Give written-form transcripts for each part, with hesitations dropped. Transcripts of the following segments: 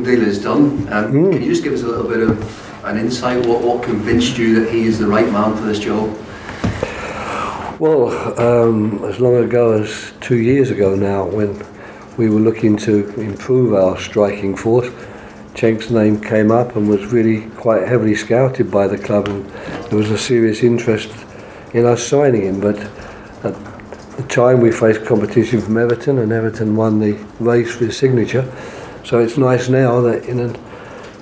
Deal is done. Can you just give us a little bit of an insight? What convinced you that he is the right man for this job? Well, as long ago as 2 years ago now, when we were looking to improve our striking force, Cenk's name came up and was really quite heavily scouted by the club, and there was a serious interest in us signing him. But at the time we faced competition from Everton, and Everton won the race for his signature. So it's nice now that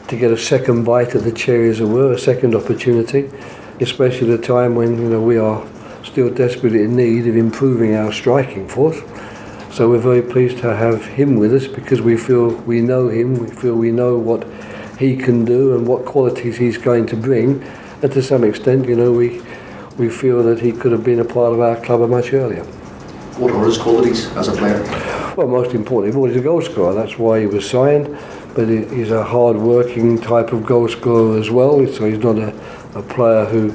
to get a second bite at the cherry, as it were, a second opportunity, especially at a time when we are still desperately in need of improving our striking force. So we're very pleased to have him with us, because we feel we know him, we feel we know what he can do and what qualities he's going to bring. And to some extent, we feel that he could have been a part of our club much earlier. What are his qualities as a player? Well, most importantly of all, he's a goal scorer. That's why he was signed. But he's a hard-working type of goal scorer as well. So he's not a player who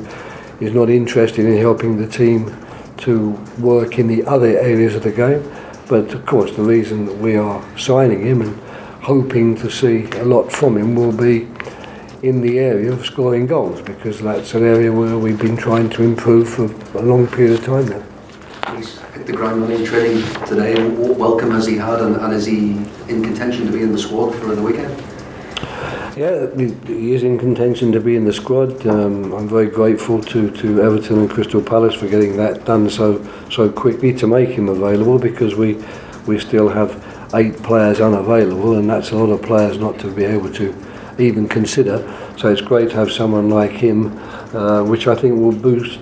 is not interested in helping the team to work in the other areas of the game. But of course, the reason that we are signing him and hoping to see a lot from him will be in the area of scoring goals, because that's an area where we've been trying to improve for a long period of time now. He's hit the ground running training today. What welcome has he had, and is he in contention to be in the squad for the weekend? Yeah, he is in contention to be in the squad. I'm very grateful to Everton and Crystal Palace for getting that done so quickly to make him available, because we still have 8 players unavailable, and that's a lot of players not to be able to even consider. So it's great to have someone like him, which I think will boost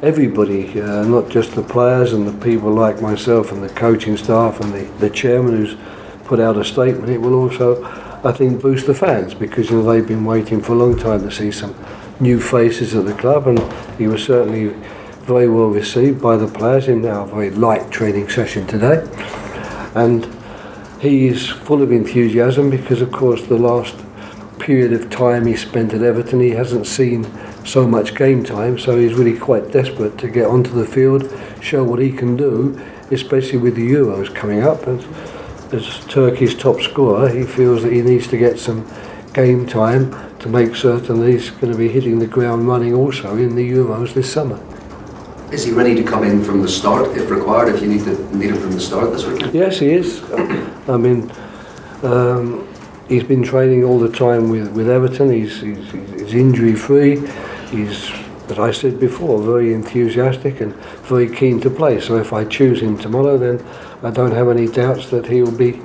everybody, not just the players and the people like myself and the coaching staff and the chairman who's put out a statement. It will also, I think, boost the fans, because they've been waiting for a long time to see some new faces at the club, and he was certainly very well received by the players in our very light training session today. And he is full of enthusiasm, because of course the last period of time he spent at Everton, he hasn't seen so much game time, so he's really quite desperate to get onto the field, show what he can do, especially with the Euros coming up. And as Turkey's top scorer, he feels that he needs to get some game time to make certain that he's going to be hitting the ground running also in the Euros this summer. Is he ready to come in from the start if required, if you need him from the start this weekend? Yes, he is. I mean, he's been training all the time with Everton. He's injury free. He's, as I said before, very enthusiastic and very keen to play. So if I choose him tomorrow, then I don't have any doubts that he will be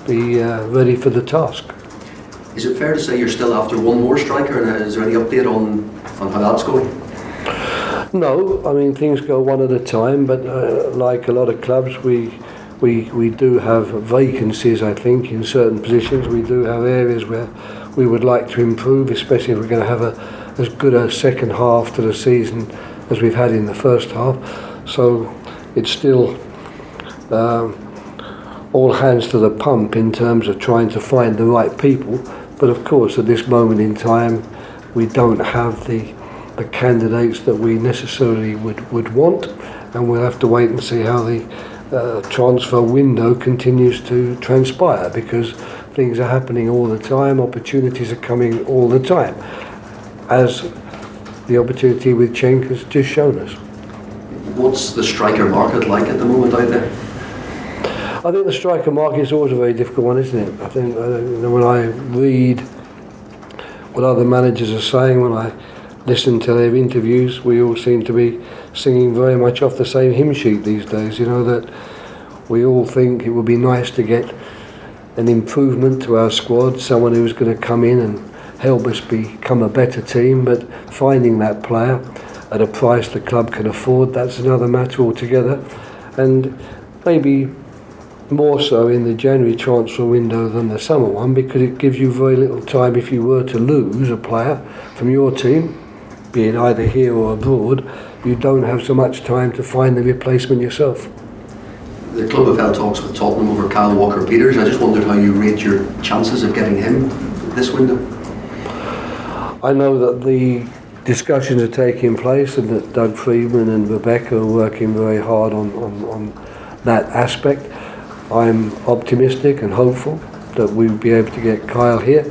ready for the task. Is it fair to say you're still after one more striker, and is there any update on how that's going? No, I mean, things go one at a time, but like a lot of clubs, we do have vacancies, I think, in certain positions. We do have areas where we would like to improve, especially if we're going to have as good a second half to the season as we've had in the first half. So it's still all hands to the pump in terms of trying to find the right people. But of course, at this moment in time, we don't have the candidates that we necessarily would want, and we'll have to wait and see how the transfer window continues to transpire, because things are happening all the time, opportunities are coming all the time, as the opportunity with Cenk has just shown us. What's the striker market like at the moment out there? I think the striker market is always a very difficult one, isn't it? I think when I read what other managers are saying, when I listen to their interviews, we all seem to be singing very much off the same hymn sheet these days, that we all think it would be nice to get an improvement to our squad, someone who's going to come in and help us become a better team, but finding that player at a price the club can afford, that's another matter altogether. And maybe more so in the January transfer window than the summer one, because it gives you very little time. If you were to lose a player from your team, be it either here or abroad, you don't have so much time to find the replacement yourself. The club have held talks with Tottenham over Kyle Walker-Peters. I just wondered how you rate your chances of getting him this window. I know that the discussions are taking place, and that Doug Freedman and Rebecca are working very hard on that aspect. I'm optimistic and hopeful that we would be able to get Kyle here.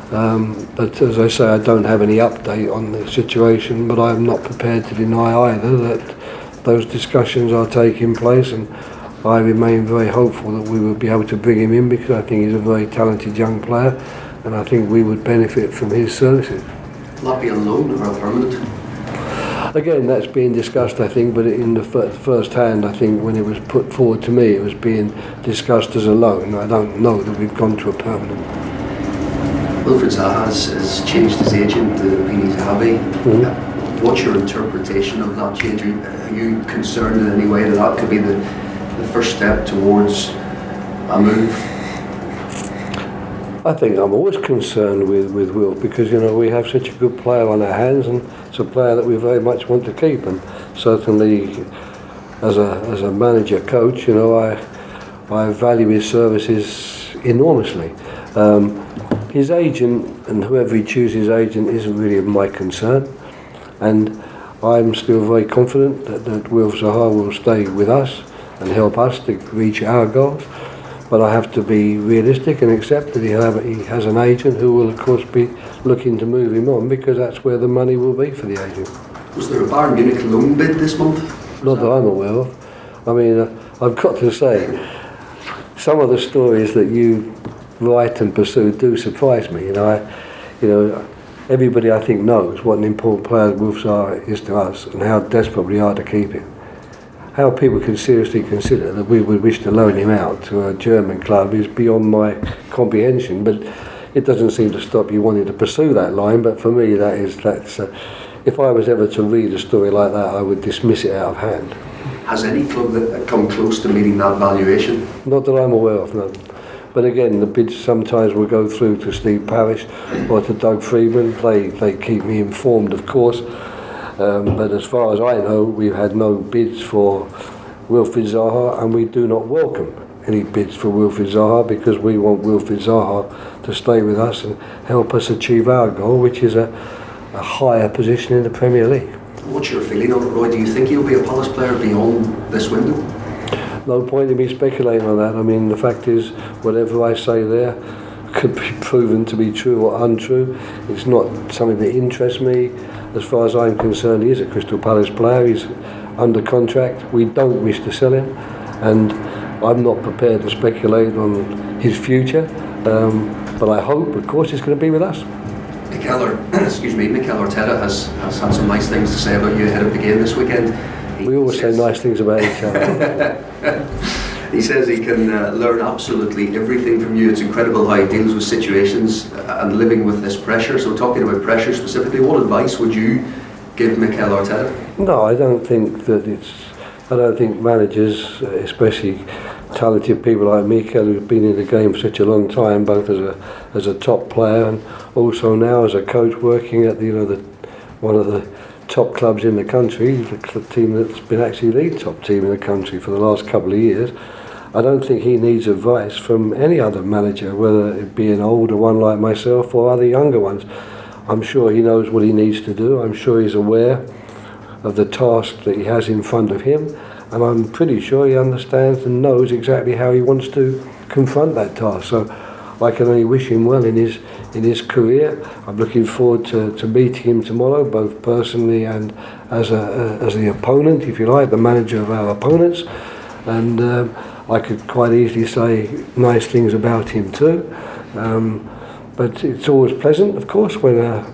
But as I say, I don't have any update on the situation, but I'm not prepared to deny either that those discussions are taking place, and I remain very hopeful that we will be able to bring him in, because I think he's a very talented young player, and I think we would benefit from his services. Will that be a loan or a permanent? Again, that's being discussed, I think, but in the first hand, I think when it was put forward to me, it was being discussed as a loan. I don't know that we've gone to a permanent. Wilfried Zaha has changed his agent, Pini Zahavi. Mm-hmm. What's your interpretation of that change? Are you concerned in any way that that could be the first step towards a move? I think I'm always concerned with Wilf, because we have such a good player on our hands, and it's a player that we very much want to keep. And certainly, as a manager coach, I value his services enormously. His agent, and whoever he chooses agent, isn't really of my concern, and I'm still very confident that Wilf Zaha will stay with us and help us to reach our goals. But I have to be realistic and accept that he has an agent who will of course be looking to move him on, because that's where the money will be for the agent. Was there a Bayern Munich loan bid this month? Not that I'm aware of. I mean, I've got to say, some of the stories that you write and pursue do surprise me. Everybody I think knows what an important player Wilf Zaha is to us and how desperate we are to keep him. How people can seriously consider that we would wish to loan him out to a German club is beyond my comprehension, but it doesn't seem to stop you wanting to pursue that line. But for me, that's if I was ever to read a story like that, I would dismiss it out of hand. Has any club that come close to meeting that valuation? Not that I'm aware of, no. But again, the bids sometimes will go through to Steve Parish or to Doug Freeman. They keep me informed, of course. But as far as I know, we've had no bids for Wilfried Zaha, and we do not welcome any bids for Wilfried Zaha, because we want Wilfried Zaha to stay with us and help us achieve our goal, which is a higher position in the Premier League. What's your feeling on it, Roy? Do you think he'll be a Palace player beyond this window? No point in me speculating on that. I mean, the fact is, whatever I say there could be proven to be true or untrue. It's not something that interests me. As far as I'm concerned, he is a Crystal Palace player. He's under contract. We don't wish to sell him, and I'm not prepared to speculate on his future. But I hope, of course, he's going to be with us. Mikel Arteta has had some nice things to say about you ahead of the game this weekend. We always say nice things about each other. He says he can learn absolutely everything from you. It's incredible how he deals with situations and living with this pressure. So talking about pressure specifically, what advice would you give Mikel Arteta? No, I don't think managers, especially talented people like Mikel, who've been in the game for such a long time, both as a top player and also now as a coach working at one of the top clubs in the country, the team that's been actually the top team in the country for the last couple of years. I don't think he needs advice from any other manager, whether it be an older one like myself or other younger ones. I'm sure he knows what he needs to do. I'm sure he's aware of the task that he has in front of him, and I'm pretty sure he understands and knows exactly how he wants to confront that task. So I can only wish him well in his career. I'm looking forward to meeting him tomorrow, both personally and as the opponent, if you like, the manager of our opponents. And I could quite easily say nice things about him too. But it's always pleasant, of course, when a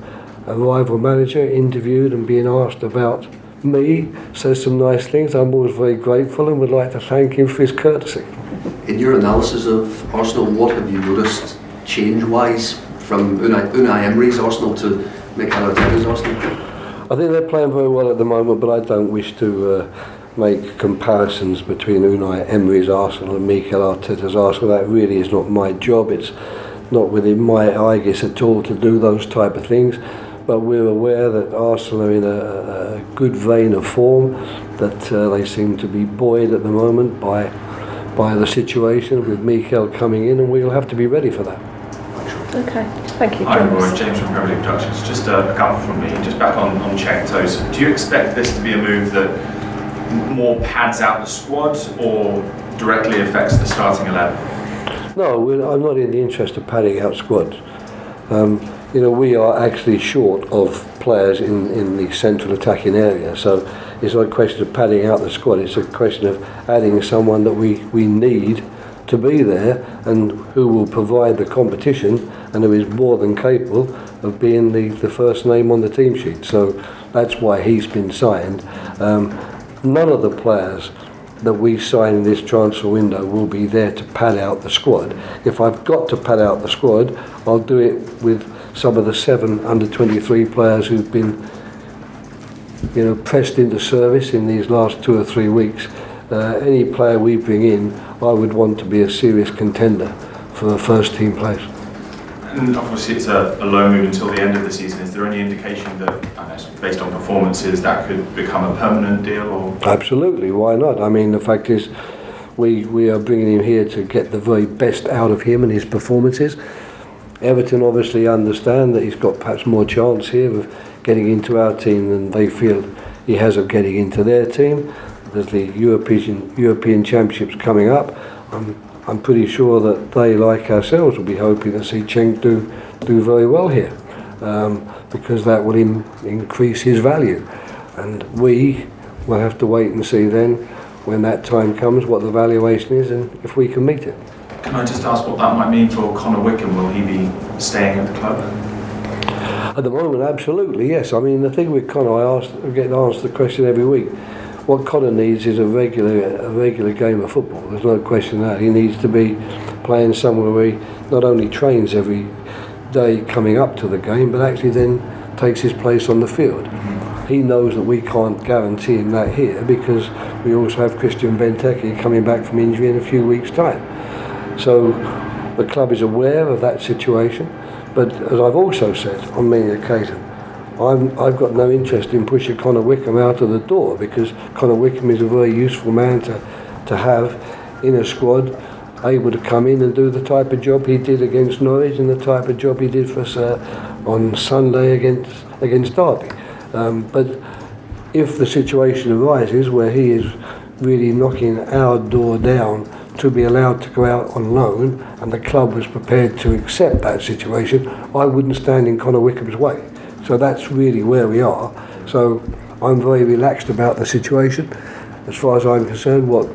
rival manager interviewed and being asked about me says some nice things. I'm always very grateful and would like to thank him for his courtesy. In your analysis of Arsenal, what have you noticed change-wise from Unai Emery's Arsenal to Mikel Arteta's Arsenal? I think they're playing very well at the moment, but I don't wish to make comparisons between Unai Emery's Arsenal and Mikel Arteta's Arsenal. That really is not my job. It's not within my aegis at all to do those type of things. But we're aware that Arsenal are in a good vein of form, that they seem to be buoyed at the moment by the situation with Mikel coming in, and we'll have to be ready for that. Okay, thank you, James. Hi, Roy. James from Premier League Productions. Just a couple from me. Just back on Cenk Tosun. Do you expect this to be a move that more pads out the squad or directly affects the starting 11? No, I'm not in the interest of padding out squads. We are actually short of players in the central attacking area, so it's not a question of padding out the squad, it's a question of adding someone that we need to be there and who will provide the competition and who is more than capable of being the first name on the team sheet. So that's why he's been signed. None of the players that we sign in this transfer window will be there to pad out the squad. If I've got to pad out the squad, I'll do it with some of the 7 under-23 players who've been pressed into service in these last 2 or 3 weeks. Any player we bring in, I would want to be a serious contender for a first team place. And obviously it's a loan move until the end of the season. Is there any indication that, based on performances, that could become a permanent deal? Or? Absolutely, why not? I mean, the fact is, we are bringing him here to get the very best out of him and his performances. Everton obviously understand that he's got perhaps more chance here of getting into our team than they feel he has of getting into their team. There's the European Championships coming up. I'm pretty sure that they, like ourselves, will be hoping to see Cenk do very well here, because that will increase his value. And we will have to wait and see then, when that time comes, what the valuation is and if we can meet it. Can I just ask what that might mean for Connor Wickham? Will he be staying at the club? At the moment, absolutely, yes. I mean, the thing with Connor, I get asked the question every week. What Connor needs is a regular game of football. There's no question that. He needs to be playing somewhere where he not only trains every day coming up to the game, but actually then takes his place on the field. He knows that we can't guarantee him that here, because we also have Christian Benteke coming back from injury in a few weeks' time. So the club is aware of that situation, but as I've also said on many occasions, I've got no interest in pushing Connor Wickham out of the door, because Connor Wickham is a very useful man to have in a squad, able to come in and do the type of job he did against Norwich and the type of job he did for us on Sunday against Derby. But if the situation arises where he is really knocking our door down to be allowed to go out on loan, and the club was prepared to accept that situation, I wouldn't stand in Connor Wickham's way. So that's really where we are. So I'm very relaxed about the situation. As far as I'm concerned, what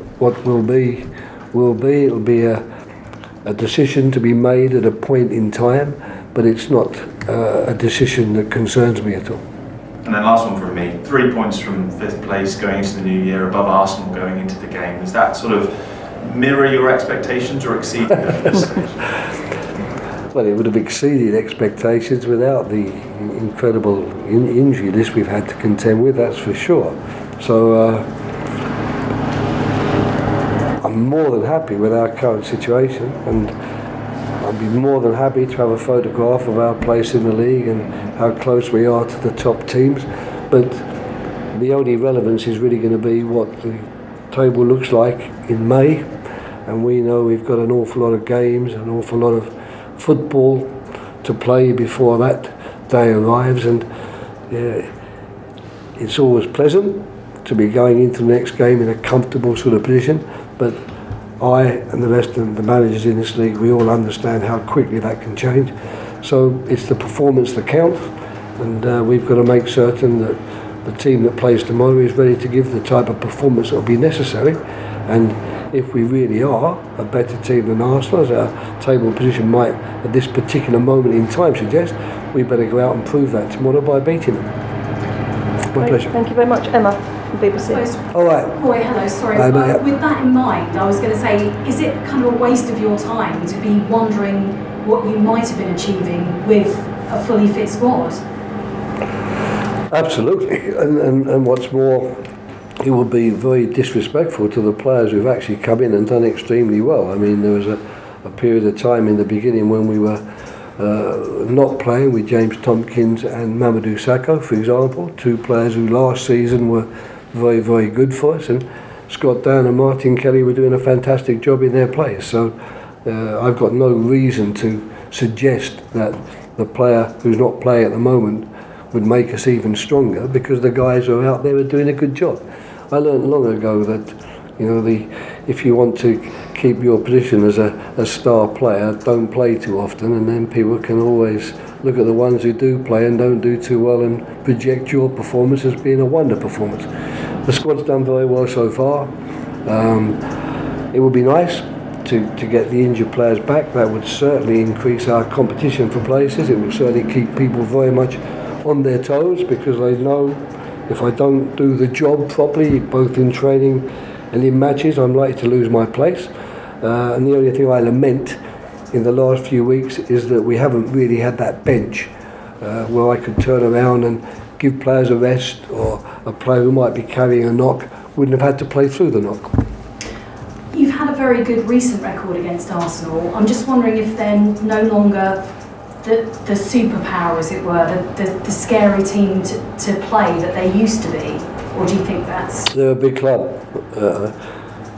will be. It'll be a decision to be made at a point in time, but it's not a decision that concerns me at all. And then last one from me, 3 points from 5th place going into the new year, above Arsenal going into the game. Does that sort of mirror your expectations or exceed them at this stage? Well, it would have exceeded expectations without the incredible injury list we've had to contend with, that's for sure. So I'm more than happy with our current situation, and I'd be more than happy to have a photograph of our place in the league and how close we are to the top teams. But the only relevance is really going to be what the table looks like in May, and we know we've got an awful lot of games, an awful lot of football to play before that day arrives, and it's always pleasant to be going into the next game in a comfortable sort of position, but I and the rest of the managers in this league, we all understand how quickly that can change. So it's the performance that counts, and we've got to make certain that the team that plays tomorrow is ready to give the type of performance that will be necessary. And if we really are a better team than Arsenal, as our table position might at this particular moment in time suggest, we better go out and prove that tomorrow by beating them. My pleasure. Thank you very much, Emma from BBC. All right. Roy, hello, sorry. With that in mind, I was going to say, is it kind of a waste of your time to be wondering what you might have been achieving with a fully fit squad? Absolutely, and what's more, it would be very disrespectful to the players who've actually come in and done extremely well. I mean, there was a period of time in the beginning when we were not playing with James Tompkins and Mamadou Sakho, for example, two players who last season were very, very good for us, and Scott Down and Martin Kelly were doing a fantastic job in their place. So I've got no reason to suggest that the player who's not playing at the moment would make us even stronger, because the guys who are out there are doing a good job. I learned long ago that You know, if you want to keep your position as a star player, don't play too often, and then people can always look at the ones who do play and don't do too well and project your performance as being a wonder performance. The squad's done very well so far. It would be nice to get the injured players back. That would certainly increase our competition for places. It would certainly keep people very much on their toes, because they know if I don't do the job properly, both in training and in matches, I'm likely to lose my place. And the only thing I lament in the last few weeks is that we haven't really had that bench where I could turn around and give players a rest, or a player who might be carrying a knock wouldn't have had to play through the knock. You've had a very good recent record against Arsenal. I'm just wondering if they're no longer the superpower, as it were, the scary team to play that they used to be, or do you think that's... They're a big club.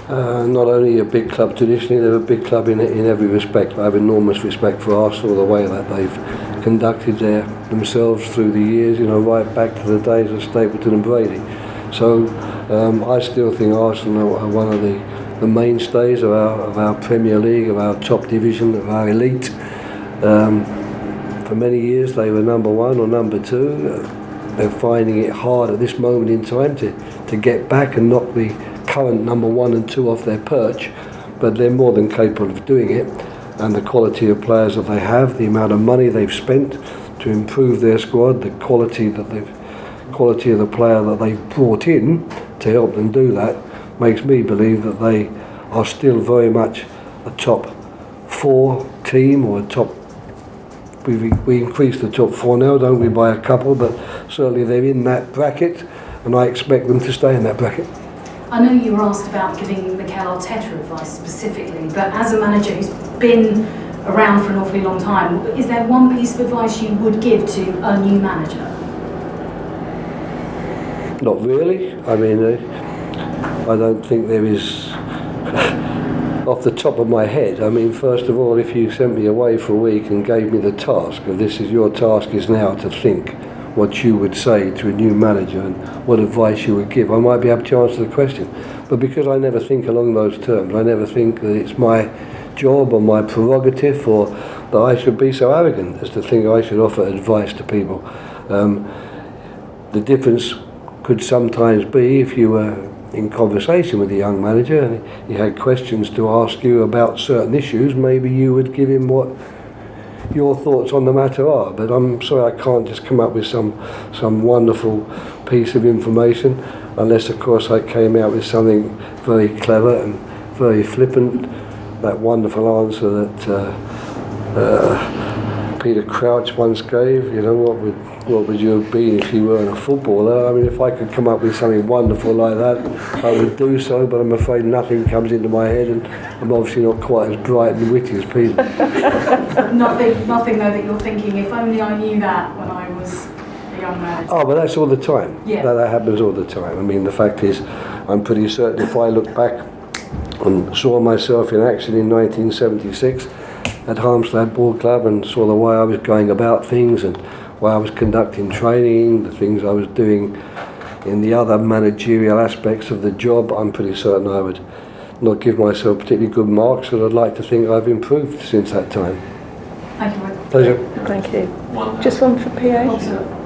Not only a big club traditionally, they're a big club in every respect. I have enormous respect for Arsenal, the way that they've conducted themselves through the years, you know, right back to the days of Stapleton and Brady. So I still think Arsenal are one of the mainstays of our Premier League, of our top division, of our elite. For many years they were number one or number two. They're finding it hard at this moment in time to get back and knock the current number 1 and 2 off their perch, but they're more than capable of doing it, and the quality of players that they have, the amount of money they've spent to improve their squad, the quality of the player that they've brought in to help them do that, makes me believe that they are still very much a top 4 team, or a top... We increased the top 4 now, don't we, by a couple, but certainly they're in that bracket, and I expect them to stay in that bracket. I know you were asked about giving Mikel Arteta advice specifically, but as a manager who's been around for an awfully long time, is there one piece of advice you would give to a new manager? Not really. I mean, I don't think there is... Off the top of my head, I mean, first of all, if you sent me away for a week and gave me the task, and this is your task is now to think what you would say to a new manager and what advice you would give, I might be able to answer the question. But because I never think along those terms, I never think that it's my job or my prerogative, or that I should be so arrogant as to think I should offer advice to people. The difference could sometimes be if you were in conversation with a young manager and he had questions to ask you about certain issues, maybe you would give him what your thoughts on the matter are. But I'm sorry, I can't just come up with some wonderful piece of information, unless of course I came out with something very clever and very flippant, that wonderful answer that Peter Crouch once gave, you know, what would you have been if you weren't a footballer? I mean, if I could come up with something wonderful like that, I would do so, but I'm afraid nothing comes into my head, and I'm obviously not quite as bright and witty as Peter. Nothing though that you're thinking, if only I knew that when I was a young man. Oh, but that's all the time. Yeah. That happens all the time. I mean, the fact is, I'm pretty certain if I look back and saw myself in action in 1976 at Harmstead Ball Club and saw the way I was going about things and way I was conducting training, the things I was doing in the other managerial aspects of the job, I'm pretty certain I would not give myself particularly good marks, but I'd like to think I've improved since that time. Thank you, Roy. Pleasure. Thank you. One, Just one for PA.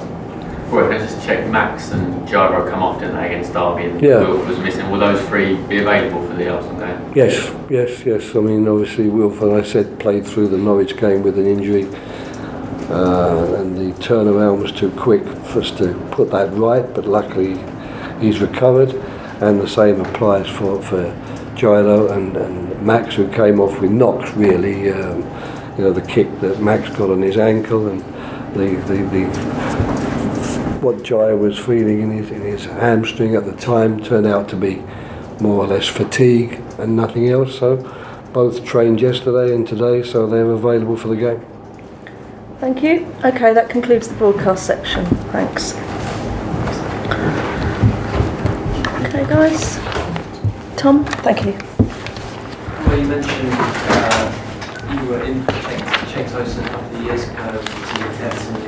Roy, can I just check, Max and Gyro come off, didn't they, against Derby, and Yeah. Wilf was missing. Will those 3 be available for the Arsenal game? Yes. I mean, obviously Wilford, I said, played through the Norwich game with an injury, and the turnaround was too quick for us to put that right, but luckily he's recovered, and the same applies for Gyro and Max, who came off with knocks, really. You know, the kick that Max got on his ankle, and the what Gyro was feeling in his hamstring at the time turned out to be more or less fatigue and nothing else. So both trained yesterday and today, so they're available for the game. Thank you. Okay, that concludes the broadcast section. Thanks. Okay, guys. Tom, thank you. Well, you mentioned you were in for Cenk Tosun a couple of years ago to your test, and